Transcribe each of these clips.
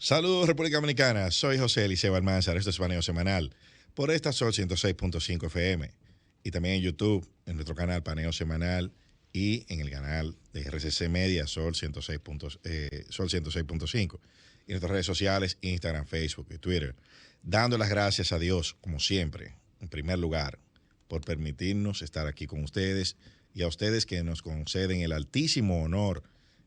Saludos República Dominicana, soy José Eliseo Almanzar, esto es Paneo Semanal por esta Sol 106.5 FM y también en YouTube, en nuestro canal Paneo Semanal y en el canal de RCC Media Sol 106.5 y en nuestras redes sociales, Instagram, Facebook y Twitter, dando las gracias a Dios, como siempre, en primer lugar, por permitirnos estar aquí con ustedes y a ustedes que nos conceden el altísimo honor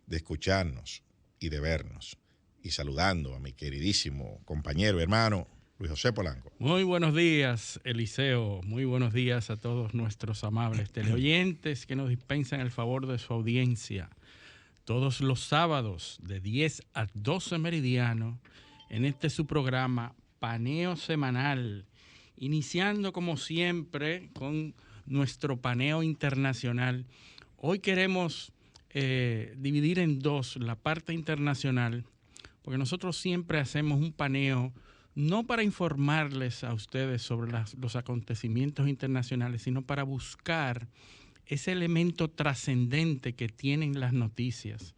de escucharnos y de vernos. Y saludando a mi queridísimo compañero, hermano, Luis José Polanco. Muy buenos días, Eliseo. Muy buenos días a todos nuestros amables teleoyentes que nos dispensan el favor de su audiencia. Todos los sábados de 10 a 12 meridiano, en este su programa Paneo Semanal, iniciando como siempre con nuestro paneo internacional. Hoy queremos dividir en dos la parte internacional, porque nosotros siempre hacemos un paneo no para informarles a ustedes sobre los acontecimientos internacionales, sino para buscar ese elemento trascendente que tienen las noticias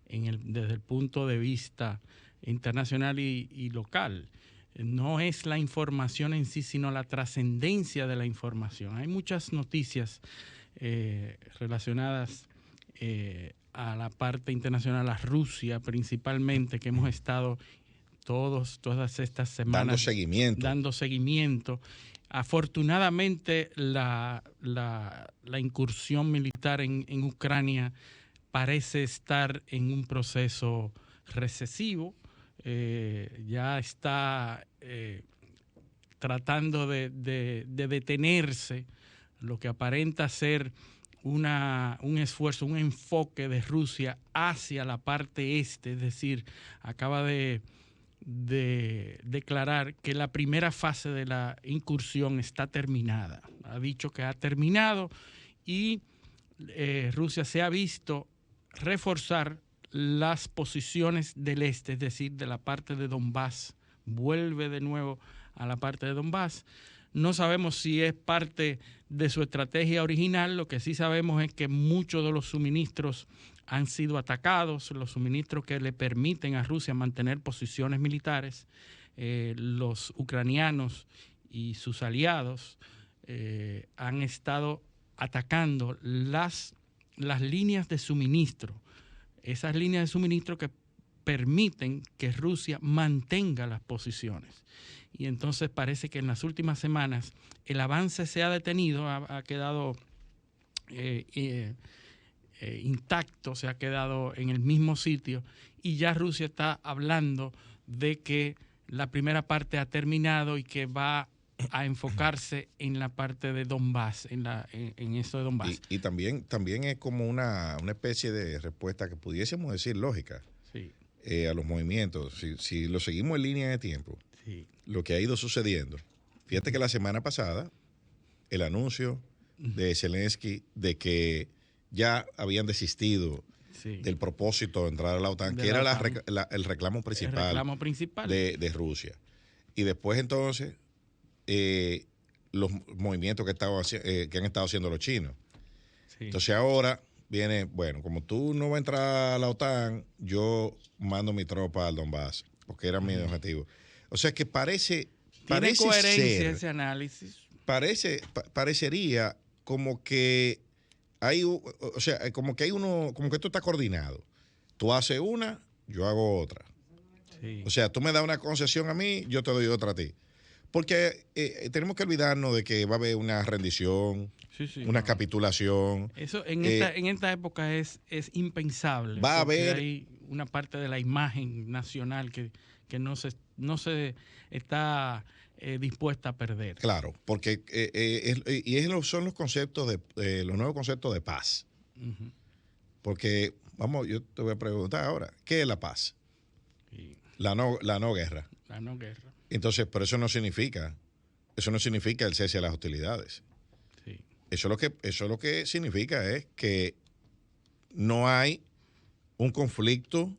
desde el punto de vista internacional y local. No es la información en sí, sino la trascendencia de la información. Hay muchas noticias relacionadas a la parte internacional, a Rusia principalmente, que hemos estado todas estas semanas dando seguimiento. Afortunadamente la incursión militar en Ucrania parece estar en un proceso recesivo, ya está tratando de detenerse lo que aparenta ser un esfuerzo, un enfoque de Rusia hacia la parte este, es decir, acaba de declarar que la primera fase de la incursión está terminada. Ha dicho que ha terminado y Rusia se ha visto reforzar las posiciones del este, es decir, de la parte de Donbass. Vuelve de nuevo a la parte de Donbass. No sabemos si es parte de su estrategia original. Lo que sí sabemos es que muchos de los suministros han sido atacados, los suministros que le permiten a Rusia mantener posiciones militares. Los ucranianos y sus aliados han estado atacando las líneas de suministro, esas líneas de suministro que permiten que Rusia mantenga las posiciones. Y entonces parece que en las últimas semanas el avance se ha detenido, ha quedado intacto, se ha quedado en el mismo sitio y ya Rusia está hablando de que la primera parte ha terminado y que va a enfocarse en la parte de Donbass, en eso de Donbass. Y también es como una especie de respuesta que pudiésemos decir lógica, sí, a los movimientos. Si lo seguimos en línea de tiempo, sí, lo que ha ido sucediendo. Fíjate que la semana pasada, el anuncio de Zelensky de que ya habían desistido del propósito de entrar a la OTAN, que era el reclamo principal, de Rusia. Y después entonces los movimientos que han estado haciendo los chinos. Sí. Entonces ahora viene, bueno, como tú no vas a entrar a la OTAN, yo mando mi tropa al Donbass, porque era mi objetivo. O sea que parece coherencia ser, ese análisis. Parecería como que hay, o sea, como que esto está coordinado. Tú haces una, yo hago otra. Sí. O sea, tú me das una concesión a mí, yo te doy otra a ti. Porque tenemos que olvidarnos de que va a haber una rendición, una capitulación. Eso en esta época es impensable. Va a haber, hay una parte de la imagen nacional que no se está dispuesta a perder. Claro, porque son los conceptos los nuevos conceptos de paz. Uh-huh. Porque, yo te voy a preguntar ahora, ¿qué es la paz? Sí. La no guerra. La no guerra. Entonces, pero eso no significa el cese de las hostilidades. Sí. Eso lo que significa es que no hay un conflicto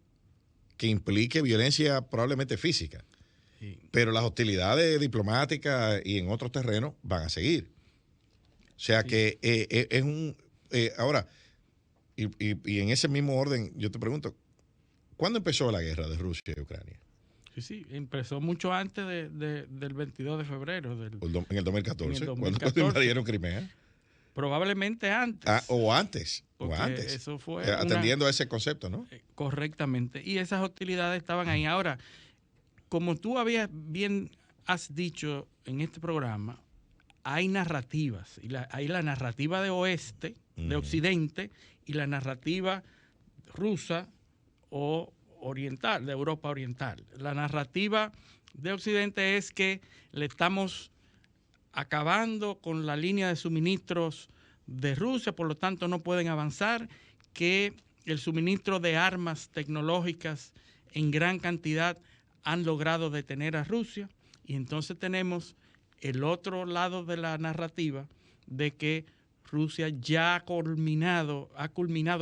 que implique violencia probablemente física. Sí. Pero las hostilidades diplomáticas y en otros terrenos van a seguir. O sea, sí, que es un... ahora, y en ese mismo orden, yo te pregunto, ¿cuándo empezó la guerra de Rusia y Ucrania? Sí, empezó mucho antes del 22 de febrero. En el 2014, cuando invadieron Crimea. Probablemente antes. O antes. Eso fue atendiendo a ese concepto, ¿no? Correctamente. Y esas hostilidades estaban ahí. Ahora, como tú bien has dicho en este programa, hay narrativas. Hay la narrativa de oeste, de occidente, y la narrativa rusa o oriental, de Europa oriental. La narrativa de occidente es que le estamos acabando con la línea de suministros de Rusia, por lo tanto no pueden avanzar, que el suministro de armas tecnológicas en gran cantidad han logrado detener a Rusia, y entonces tenemos el otro lado de la narrativa de que Rusia ya ha culminado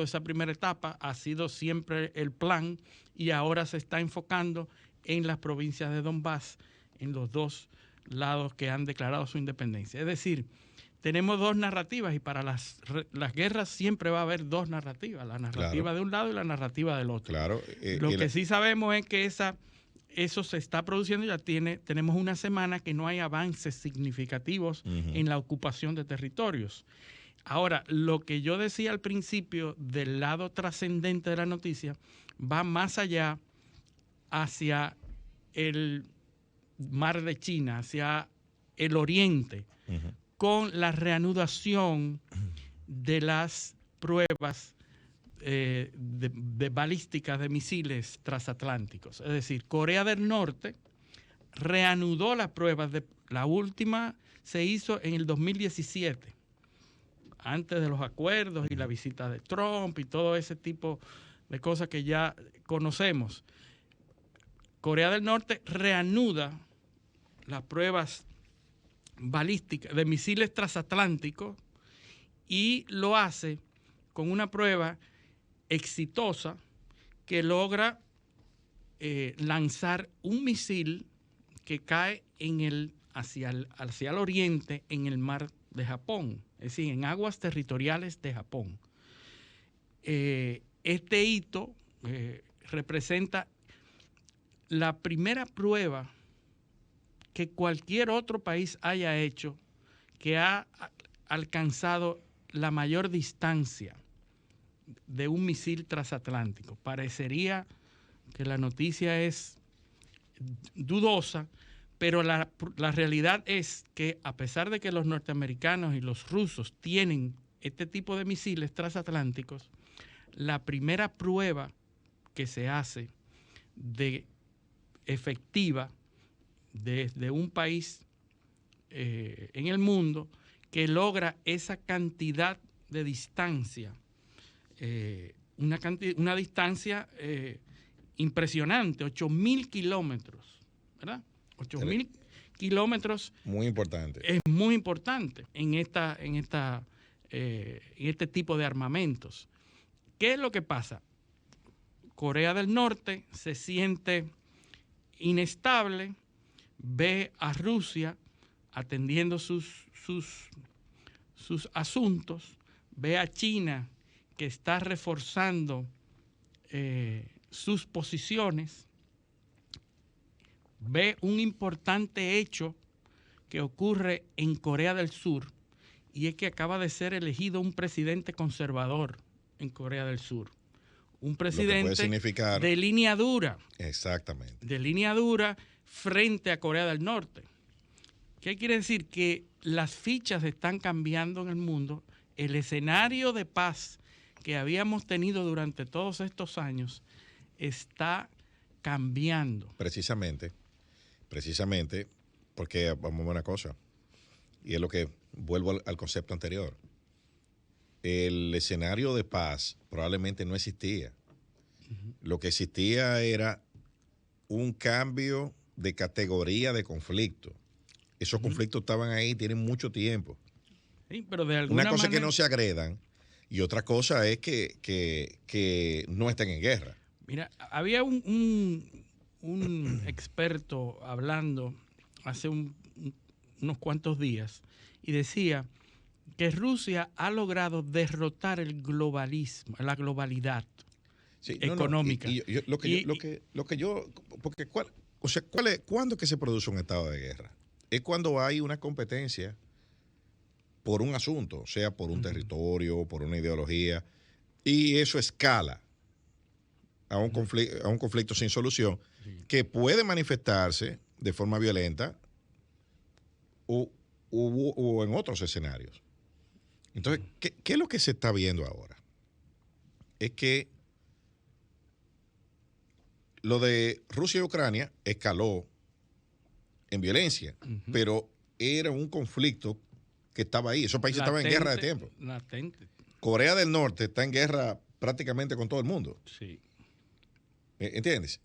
esa primera etapa, ha sido siempre el plan, y ahora se está enfocando en las provincias de Donbass, en los dos lados que han declarado su independencia. Es decir, tenemos dos narrativas, y para las guerras siempre va a haber dos narrativas, la narrativa de un lado y la narrativa del otro. Claro. Lo que sí sabemos es que eso se está produciendo. Ya tenemos una semana que no hay avances significativos en la ocupación de territorios. Ahora, lo que yo decía al principio del lado trascendente de la noticia va más allá, hacia el mar de China, hacia el oriente, con la reanudación de las pruebas de balísticas de misiles transatlánticos. Es decir, Corea del Norte reanudó las pruebas. La última se hizo en el 2017, antes de los acuerdos y la visita de Trump y todo ese tipo de cosas que ya conocemos. Corea del Norte reanuda las pruebas balísticas de misiles transatlánticos, y lo hace con una prueba exitosa que logra lanzar un misil que cae hacia el oriente, en el mar de Japón, es decir, en aguas territoriales de Japón. Este hito representa la primera prueba que cualquier otro país haya hecho que ha alcanzado la mayor distancia de un misil transatlántico. Parecería que la noticia es dudosa, pero la realidad es que, a pesar de que los norteamericanos y los rusos tienen este tipo de misiles transatlánticos, la primera prueba que se hace de efectiva desde un país en el mundo que logra esa cantidad de distancia, una distancia impresionante, 8.000 kilómetros, ¿verdad? 8.000 kilómetros. Muy importante. Es muy importante en este tipo de armamentos. ¿Qué es lo que pasa? Corea del Norte se siente inestable, ve a Rusia atendiendo sus asuntos, ve a China que está reforzando sus posiciones, ve un importante hecho que ocurre en Corea del Sur, y es que acaba de ser elegido un presidente conservador en Corea del Sur. Un presidente de línea dura. Exactamente. De línea dura frente a Corea del Norte. ¿Qué quiere decir? Que las fichas están cambiando en el mundo. El escenario de paz que habíamos tenido durante todos estos años está cambiando. Precisamente, porque vamos a ver una cosa, y es lo que vuelvo al concepto anterior. El escenario de paz probablemente no existía. Lo que existía era un cambio de categoría de conflicto. Esos conflictos estaban ahí, tienen mucho tiempo. Sí, pero de alguna Una cosa manera... es que no se agredan, y otra cosa es que no estén en guerra. Mira, había un experto hablando hace unos cuantos días, y decía que Rusia ha logrado derrotar el globalismo, la globalidad económica. Porque o sea, ¿cuándo es que se produce un estado de guerra? Es cuando hay una competencia por un asunto, sea por un territorio, por una ideología, y eso escala a un conflicto sin solución que puede manifestarse de forma violenta o en otros escenarios. Entonces, ¿qué es lo que se está viendo ahora? Es que lo de Rusia y Ucrania escaló en violencia, pero era un conflicto que estaba ahí. Esos países estaban en guerra de tiempo. Latente. Corea del Norte está en guerra prácticamente con todo el mundo. Sí. ¿Entiendes?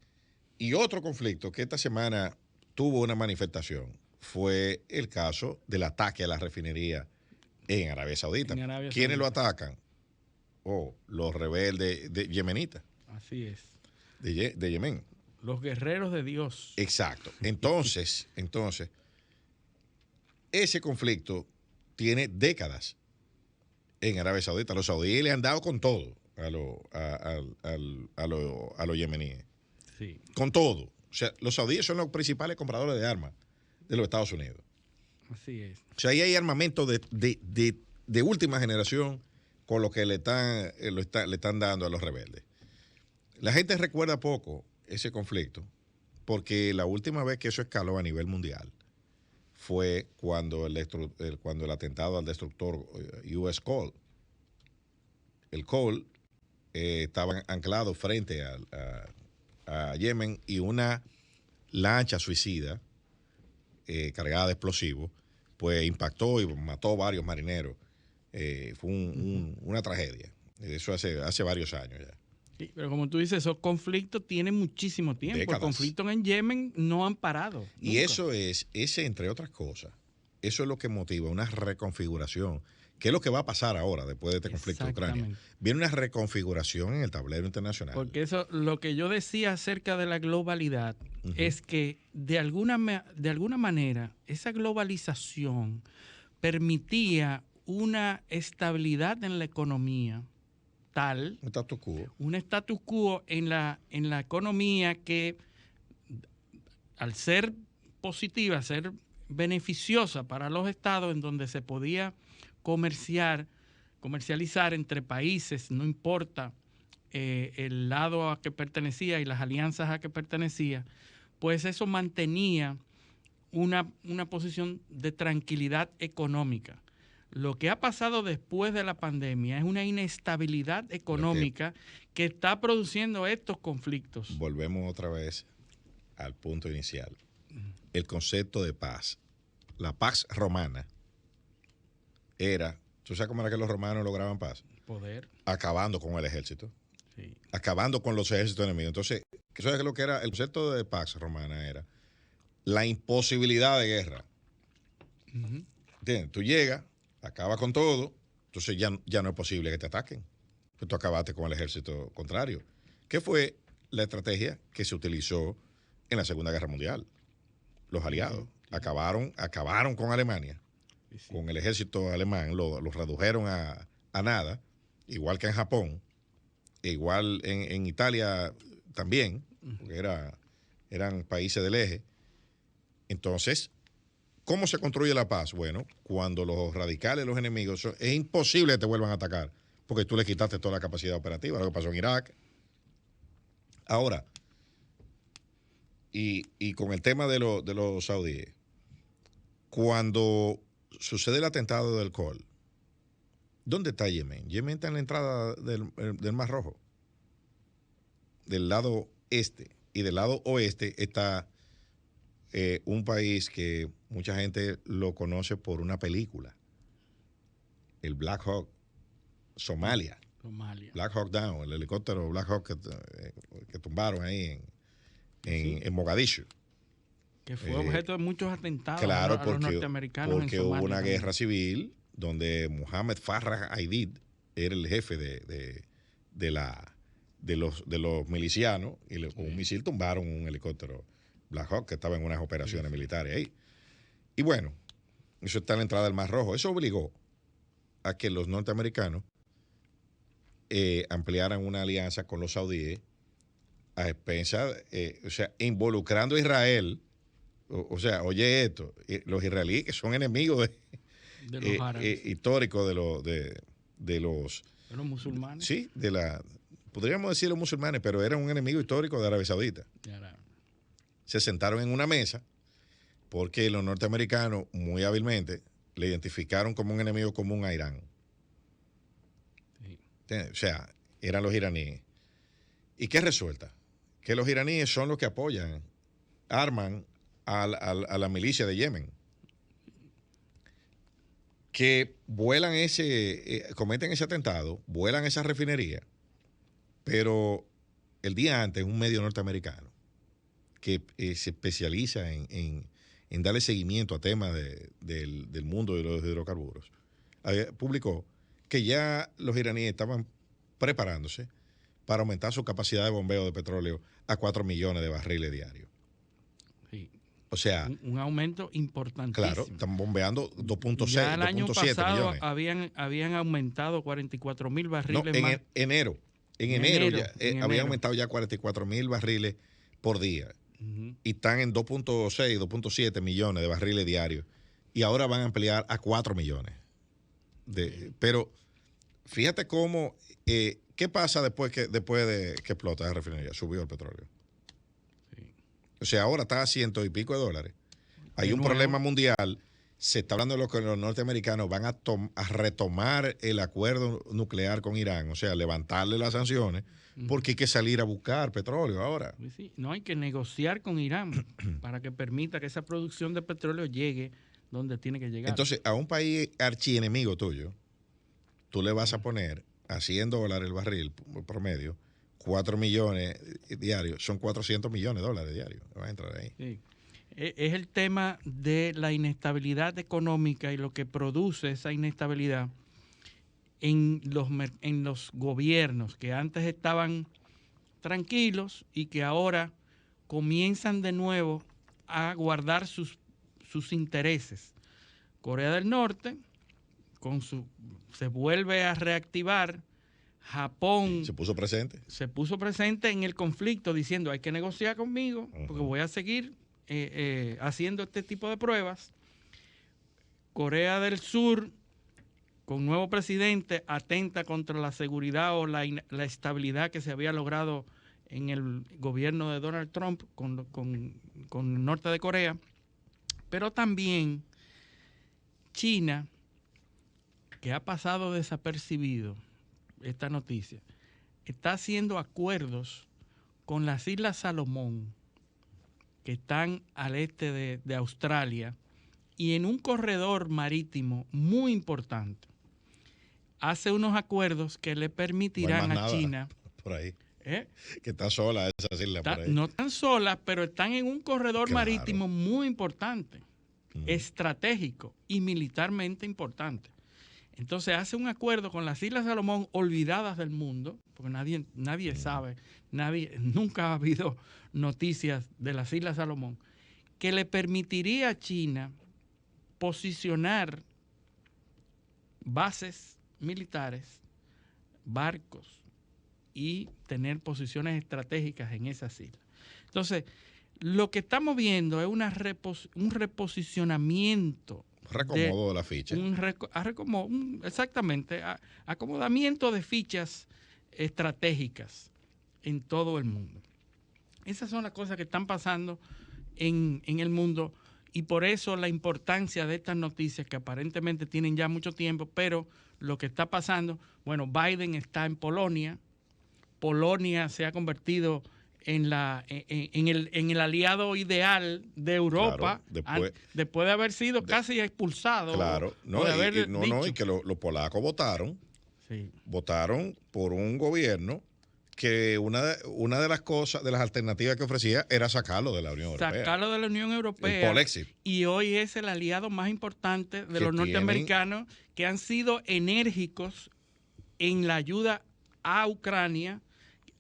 Y otro conflicto que esta semana tuvo una manifestación fue el caso del ataque a la refinería en Arabia Saudita. ¿Quiénes lo atacan? Los rebeldes yemenitas. Así es. De Yemen. Los guerreros de Dios. Exacto. Entonces, ese conflicto tiene décadas en Arabia Saudita. Los saudíes le han dado con todo a los yemeníes. Sí. Con todo. O sea, los saudíes son los principales compradores de armas de los Estados Unidos. Así es. O sea, ahí hay armamento de última generación con lo que le están dando a los rebeldes. La gente recuerda poco ese conflicto porque la última vez que eso escaló a nivel mundial fue cuando el atentado al destructor US Cole. El Cole estaba anclado frente a Yemen y una lancha suicida cargada de explosivos pues impactó y mató varios marineros. Fue una tragedia. Eso hace varios años ya. Sí, pero como tú dices, esos conflictos tienen muchísimo tiempo. Décadas. Los conflictos en Yemen no han parado. Y nunca. Entre otras cosas, eso es lo que motiva una reconfiguración. ¿Qué es lo que va a pasar ahora después de este conflicto de Ucrania? Viene una reconfiguración en el tablero internacional. Porque eso, lo que yo decía acerca de la globalidad, es que de alguna manera esa globalización permitía una estabilidad en la economía tal, un status quo en la economía que al ser positiva, ser beneficiosa para los estados en donde se podía comercializar entre países, no importa el lado a que pertenecía y las alianzas a que pertenecía, pues eso mantenía una posición de tranquilidad económica. Lo que ha pasado después de la pandemia es una inestabilidad económica que está produciendo estos conflictos. Volvemos otra vez al punto inicial. El concepto de paz. La paz romana era, ¿tú sabes cómo era que los romanos lograban paz? Poder. Acabando con el ejército. Sí. Acabando con los ejércitos enemigos. Entonces, ¿sabes lo que era? El concepto de paz romana era la imposibilidad de guerra. ¿Entiendes? Tú llegas, acabas con todo, entonces ya no es posible que te ataquen. Pues tú acabaste con el ejército contrario. ¿Qué fue la estrategia que se utilizó en la Segunda Guerra Mundial? Los aliados acabaron con Alemania, con el ejército alemán, lo redujeron a nada, igual que en Japón, e igual en Italia también, porque eran países del eje. Entonces, ¿cómo se construye la paz? Bueno, cuando los radicales, los enemigos, es imposible que te vuelvan a atacar, porque tú le quitaste toda la capacidad operativa, lo que pasó en Irak. Ahora, y con el tema de los saudíes, cuando sucede el atentado del Col, ¿dónde está Yemen? Yemen está en la entrada del Mar Rojo, del lado este, y del lado oeste está un país que mucha gente lo conoce por una película, el Black Hawk, Somalia. Black Hawk Down, el helicóptero Black Hawk que tumbaron ahí en Mogadishu. Que fue objeto de muchos atentados a los norteamericanos. Porque hubo una guerra civil donde Mohammed Farrah Aidid era el jefe de los milicianos y con un misil tumbaron un helicóptero Black Hawk que estaba en unas operaciones militares ahí. Y bueno, eso está en la entrada del Mar Rojo. Eso obligó a que los norteamericanos ampliaran una alianza con los saudíes a expensas, o sea, involucrando a Israel. O sea, oye esto, los israelíes que son enemigos de los árabes, históricos de los musulmanes. Sí, podríamos decir los musulmanes, pero eran un enemigo histórico de Arabia Saudita. Se sentaron en una mesa porque los norteamericanos muy hábilmente le identificaron como un enemigo común a Irán. Sí. O sea, eran los iraníes. ¿Y qué resulta? Que los iraníes son los que apoyan, arman a la milicia de Yemen, que vuelan cometen ese atentado, vuelan esa refinería, pero el día antes un medio norteamericano que se especializa en darle seguimiento a temas del mundo de los hidrocarburos, publicó que ya los iraníes estaban preparándose para aumentar su capacidad de bombeo de petróleo a 4 millones de barriles diarios. Sí. O sea, un aumento importantísimo. Claro, están bombeando 2.6, ya el año pasado millones. habían aumentado 44,000 barriles más. En enero habían aumentado ya 44,000 barriles por día. Y están en 2.6, 2.7 millones de barriles diarios. Y ahora van a ampliar a 4 millones. Pero fíjate cómo, ¿qué pasa después de que explota la refinería? Subió el petróleo. O sea, ahora está a $100 y pico de dólares. Hay un problema mundial. Se está hablando de lo que los norteamericanos van a retomar el acuerdo nuclear con Irán, o sea, levantarle las sanciones, porque hay que salir a buscar petróleo ahora. Sí, no, hay que negociar con Irán para que permita que esa producción de petróleo llegue donde tiene que llegar. Entonces, a un país archienemigo tuyo, tú le vas a poner a $100 el barril promedio, 4 millones diarios, son 400 millones de dólares diarios. Va a entrar ahí. Sí. Es el tema de la inestabilidad económica y lo que produce esa inestabilidad en los gobiernos que antes estaban tranquilos y que ahora comienzan de nuevo a guardar sus intereses. Corea del Norte se vuelve a reactivar. Japón se puso presente en el conflicto diciendo hay que negociar conmigo porque voy a seguir haciendo este tipo de pruebas. Corea del Sur, con nuevo presidente, atenta contra la seguridad o la estabilidad que se había logrado en el gobierno de Donald Trump con el norte de Corea. Pero también China, que ha pasado desapercibido esta noticia, está haciendo acuerdos con las Islas Salomón, que están al este de Australia, y en un corredor marítimo muy importante. Hace unos acuerdos que le permitirán a China... Por ahí. Que está sola esas islas por ahí. No están solas, pero están en un corredor marítimo muy importante, estratégico y militarmente importante. Entonces hace un acuerdo con las Islas Salomón, olvidadas del mundo, porque nadie sabe, nunca ha habido noticias de las Islas Salomón, que le permitiría a China posicionar bases militares, barcos y tener posiciones estratégicas en esas islas. Entonces, lo que estamos viendo es un reposicionamiento. Recomodo de la ficha. Exactamente, acomodamiento de fichas estratégicas en todo el mundo. Esas son las cosas que están pasando en el mundo y por eso la importancia de estas noticias que aparentemente tienen ya mucho tiempo, pero lo que está pasando, bueno, Biden está en Polonia. Polonia se ha convertido en el aliado ideal de Europa, claro, después de haber sido casi expulsado. Claro, y que los polacos votaron por un gobierno que una de las cosas, de las alternativas que ofrecía era sacarlo de la Unión Europea. Sacarlo de la Unión Europea. El Polexit. Y hoy es el aliado más importante de los norteamericanos que han sido enérgicos en la ayuda a Ucrania.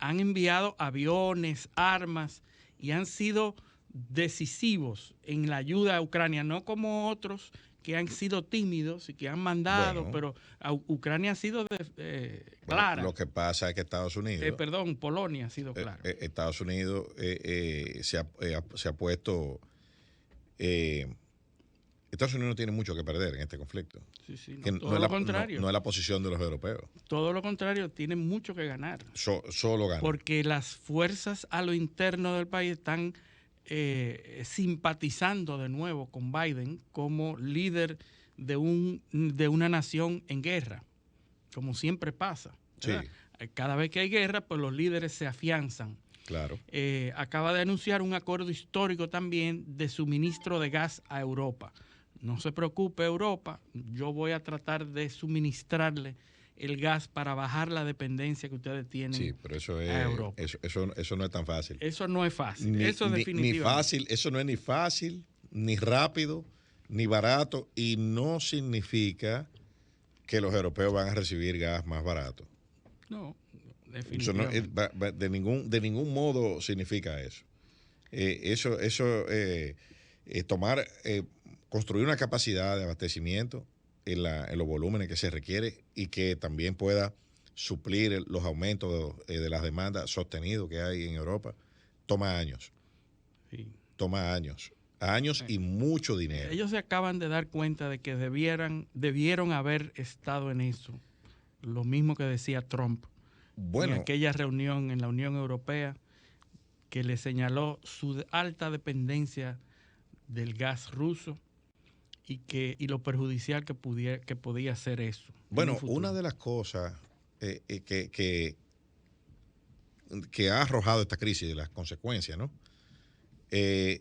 Han enviado aviones, armas y han sido decisivos en la ayuda a Ucrania, no como otros que han sido tímidos y que han mandado, pero Ucrania ha sido clara. Lo que pasa es que Estados Unidos... Polonia ha sido clara. Estados Unidos se ha puesto... Estados Unidos no tiene mucho que perder en este conflicto. Sí, todo lo contrario. No es la posición de los europeos. Todo lo contrario, tienen mucho que ganar. Solo ganar. Porque las fuerzas a lo interno del país están simpatizando de nuevo con Biden como líder de una nación en guerra, como siempre pasa. Sí. Cada vez que hay guerra, pues los líderes se afianzan. Claro. Acaba de anunciar un acuerdo histórico también de suministro de gas a Europa. No se preocupe, Europa, yo voy a tratar de suministrarle el gas para bajar la dependencia que ustedes tienen pero eso a Europa. Eso no es tan fácil. Eso no es fácil. Eso definitivamente. Ni fácil, eso no es ni fácil, ni rápido, ni barato, y no significa que los europeos van a recibir gas más barato. No, definitivamente. Eso de ningún modo significa eso. Construir una capacidad de abastecimiento en los volúmenes que se requiere y que también pueda suplir los aumentos de las demandas sostenidos que hay en Europa, toma años. Sí. Toma años. Y mucho dinero. Ellos se acaban de dar cuenta de que debieron haber estado en eso. Lo mismo que decía Trump en aquella reunión en la Unión Europea, que le señaló su alta dependencia del gas ruso y lo perjudicial que podía ser eso. Bueno, una de las cosas que ha arrojado esta crisis de las consecuencias, ¿no? Es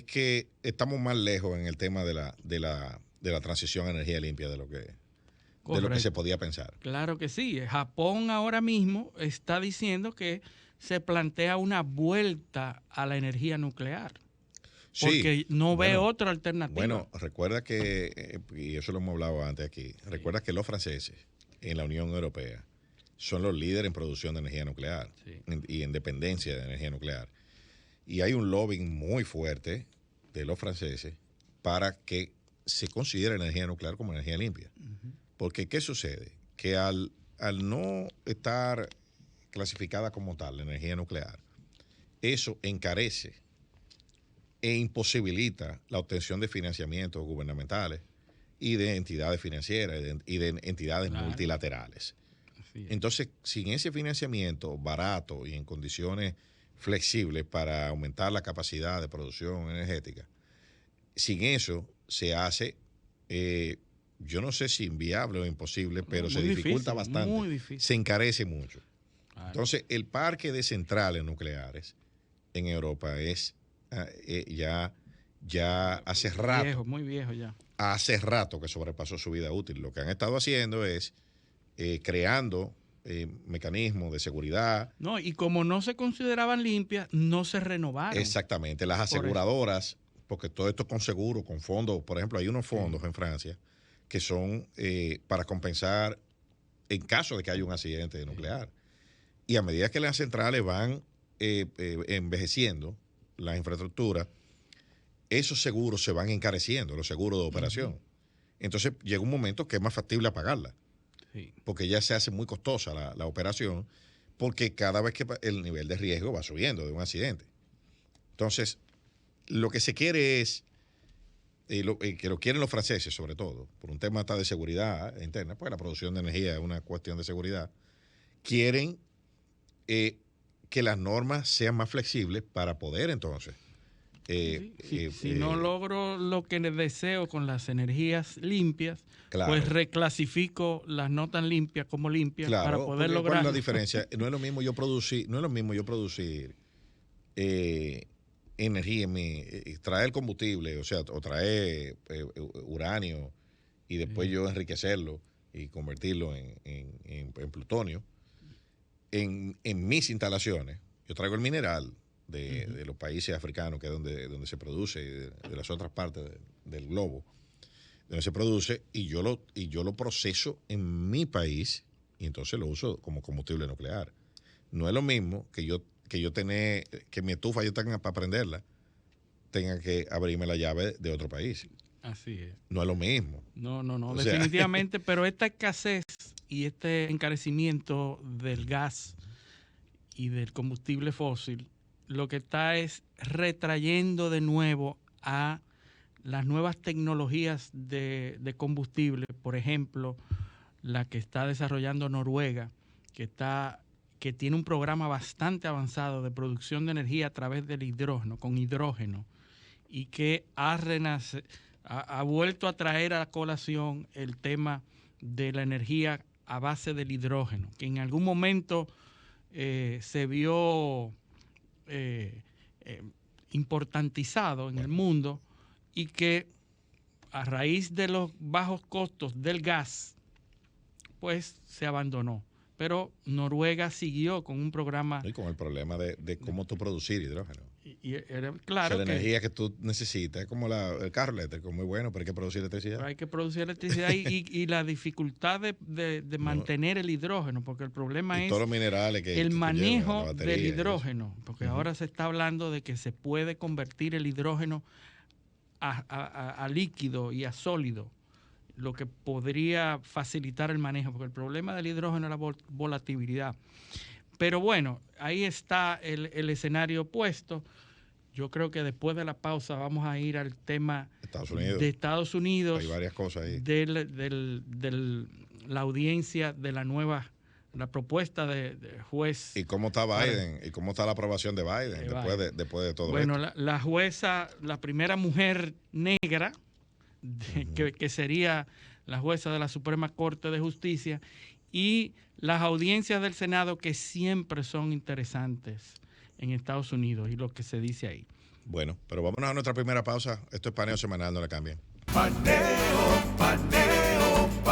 que estamos más lejos en el tema de la transición a energía limpia de lo que se podía pensar. Claro que sí. Japón ahora mismo está diciendo que se plantea una vuelta a la energía nuclear. Porque no ve otra alternativa. Bueno, recuerda que, y eso lo hemos hablado antes aquí, recuerda que los franceses en la Unión Europea son los líderes en producción de energía nuclear y en dependencia de energía nuclear. Y hay un lobbying muy fuerte de los franceses para que se considere la energía nuclear como energía limpia. Porque, ¿qué sucede? Que al no estar clasificada como tal la energía nuclear, eso encarece e imposibilita la obtención de financiamientos gubernamentales y de entidades financieras y de entidades multilaterales. Entonces, sin ese financiamiento barato y en condiciones flexibles para aumentar la capacidad de producción energética, sin eso se hace, yo no sé si inviable o imposible, pero se dificulta bastante, muy difícil. Se encarece mucho. Entonces, el parque de centrales nucleares en Europa es ya hace rato. Muy viejo ya. Hace rato que sobrepasó su vida útil. Lo que han estado haciendo es creando mecanismos de seguridad. No, y como no se consideraban limpias, no se renovaron. Exactamente. Las aseguradoras, porque todo esto con seguro, con fondos, por ejemplo, hay unos fondos en Francia que son para compensar en caso de que haya un accidente nuclear. Y a medida que las centrales van envejeciendo, las infraestructuras, esos seguros se van encareciendo, los seguros de operación. Entonces llega un momento que es más factible apagarla, porque ya se hace muy costosa la operación, porque cada vez que el nivel de riesgo va subiendo de un accidente. Entonces, lo que se quiere es, que lo quieren los franceses sobre todo, por un tema hasta de seguridad interna, porque la producción de energía es una cuestión de seguridad, quieren que las normas sean más flexibles para poder entonces. Si no logro lo que deseo con las energías limpias, claro, pues reclasifico las no tan limpias como limpias, claro, para poder lograr. ¿Cuál es la diferencia? No es lo mismo yo producir, energía, traer combustible, o traer uranio y después yo enriquecerlo y convertirlo en plutonio. En mis instalaciones, yo traigo el mineral de los países africanos, que es donde se produce, de las otras partes del globo, donde se produce, y yo lo proceso en mi país y entonces lo uso como combustible nuclear. No es lo mismo que mi estufa yo tenga para prenderla, tenga que abrirme la llave de otro país. Así es. No es lo mismo. No, definitivamente, pero esta escasez y este encarecimiento del gas y del combustible fósil, lo que está es retrayendo de nuevo a las nuevas tecnologías de combustible, por ejemplo, la que está desarrollando Noruega, que tiene un programa bastante avanzado de producción de energía a través del hidrógeno, con hidrógeno, y que ha vuelto a traer a la colación el tema de la energía a base del hidrógeno, que en algún momento se vio importantizado en el mundo y que a raíz de los bajos costos del gas, pues se abandonó. Pero Noruega siguió con un programa... Y con el problema de cómo tú producir hidrógeno. Y era claro, o sea, la energía que tú necesitas es como el carro eléctrico, muy bueno, pero hay que producir electricidad. Hay que producir electricidad y la dificultad de mantener el hidrógeno, porque el problema es todos los minerales que el manejo del hidrógeno, porque ahora se está hablando de que se puede convertir el hidrógeno a líquido y a sólido, lo que podría facilitar el manejo, porque el problema del hidrógeno es la volatilidad. Pero bueno, ahí está el escenario opuesto. Yo creo que después de la pausa vamos a ir al tema de Estados Unidos. Hay varias cosas ahí. La audiencia de la propuesta de juez. ¿Y cómo está Biden? ¿Y cómo está la aprobación de Biden después de todo esto? Bueno, la jueza, la primera mujer negra, que sería la jueza de la Suprema Corte de Justicia, y las audiencias del Senado, que siempre son interesantes en Estados Unidos y lo que se dice ahí. Bueno, pero vámonos a nuestra primera pausa. Esto es Paneo Semanal, no le cambien. Paneo.